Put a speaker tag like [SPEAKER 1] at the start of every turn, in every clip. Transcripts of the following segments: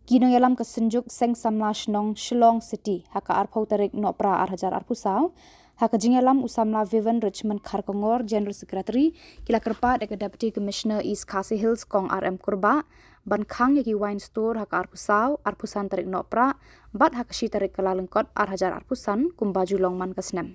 [SPEAKER 1] Kinong yalam kesenjuk seng samlash nong Shillong City haka arpau tarik nopra arhajar arpusau haka jingalam usamla Vivian Richmond Kharkongor General Secretary kila kerpa deka Deputy Commissioner East Khasi Hills kong RM Kurba ban khang yaki wine store haka arpusau arpusan tarik nopra bat haka shi tarik kalalengkot arhajar arpusan kumbaju longman kesnem.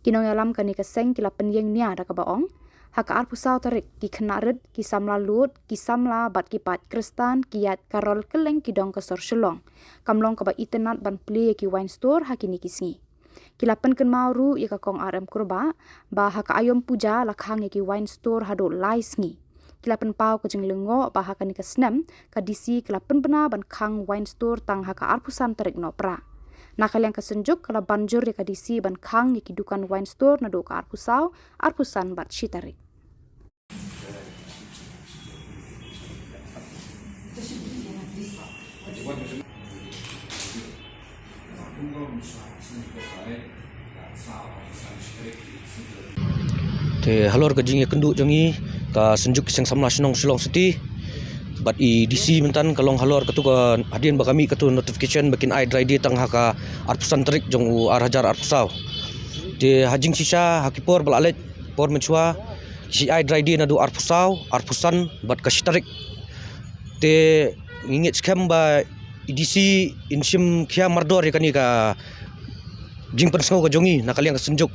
[SPEAKER 1] Kinong yalam kani keseng kila penyeng nia daka baong haka arpusau tarik ki kenarit ki samla lut ki samla bat ki pat kristan ki yat karol keleng ki dong kesor Shillong kamlong ka ba internet ban play ki wine store hakini kisngi kila pen ken mauru ya ka kong RM Kurba ba haka ayom puja lakhang ki wine store hado lai sngi kila pen pau ko jeng lengo ba haka ni kesnem ka DC kila pen bena ban khang wine store tang haka arpusan tarik no pra nakal yang kesenjuk kala banjur ya ka DC ban khang ki dukan wine store na do ka arpusau arpusan bat shitarik.
[SPEAKER 2] Te halor ka jing kendu jongi ka senjuk seng samla Shillong City bat I DC mentan kalong halor katu ka hadin ba kami katu notification bakin ai dry day tang haka arpusan terik jong u arhajar arpusau te hajing sisa hakipor balalet por menchua si ai dry day na du arpusau arpusan bat ka shitarik te ngingit scam ba DC insim kia mardor kani ka jing pensau ka jongi nakaliang ka senjuk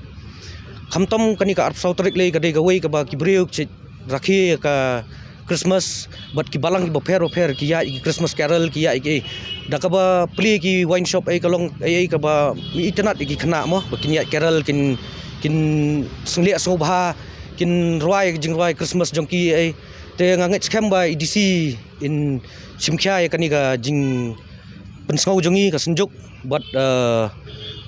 [SPEAKER 2] khamtom kani ka arpusau tarik le ka dei ka wei ka ba kibriuk che rakhi ka Christmas bat ki balang ki bofer ki ya ki Christmas carol ki ya ki dakaba play ki wine shop ai kalong ai ka ba internet ki khana mo bakin ya carol kin sunglia sobha kin roi jing roi Christmas jongki ai te nganget scam ba DC in simkhya kani ka jing pensau jongi ka senjuk bat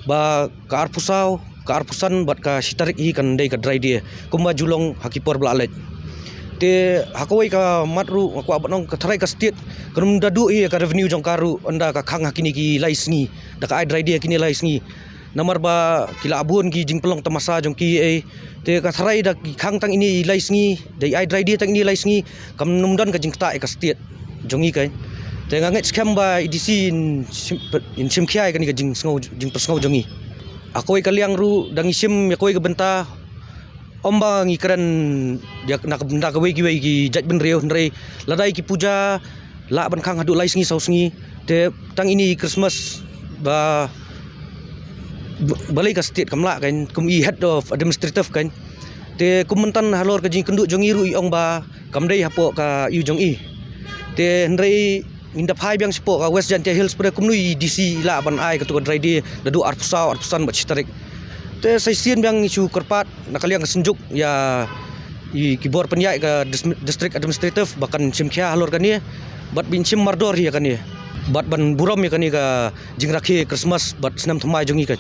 [SPEAKER 2] ba ka arpusau ka arpusan bat ka shitarik hi kan dei ka dry dia kumba julong hakipor balalet te hakoi ka matru aku abnong ka tharai ka state kanum dadu I ka revenue jong karu anda ka khang hakini ki laisngi da ka dry dia kini laisngi namar ba kila abun ki jing pelong tamasa jong ki ai te ka tharai da ki khang tang ini laisngi dei dry dia tang ini laisngi kam numdan ka jing ta ka state jongi kai te nganget scam ba IDC in simkhia ka ni ka jing persngau jongi akoi kaliang ru dang isim yakoi ka benta omba ngikran jak nak benda ka wei ki jat ben reu nrei ladai ki puja la ban khang hadu lai sngi sausngi te tang ini Christmas ba balai ka state kamla kan kum I head of administrative kan te kumentan halor ka jing kenduk jongi ru I ong ba kamdei hapo ka yu jong I te nrei inda phai biang sipo ka West Jantia Hills pada kumnui DC la ban ai ka tu dry day dadu arpusau arpusan bat shitarik te saisian biang isu kerpat nakaliang kesenjuk ya I kibor penyai ka district administrative bahkan simkhia halor kan ni bat binsim mardor ya kan ni bat ban buram ya kan ni ka jingrakhi Christmas bat senam thamai jongi kan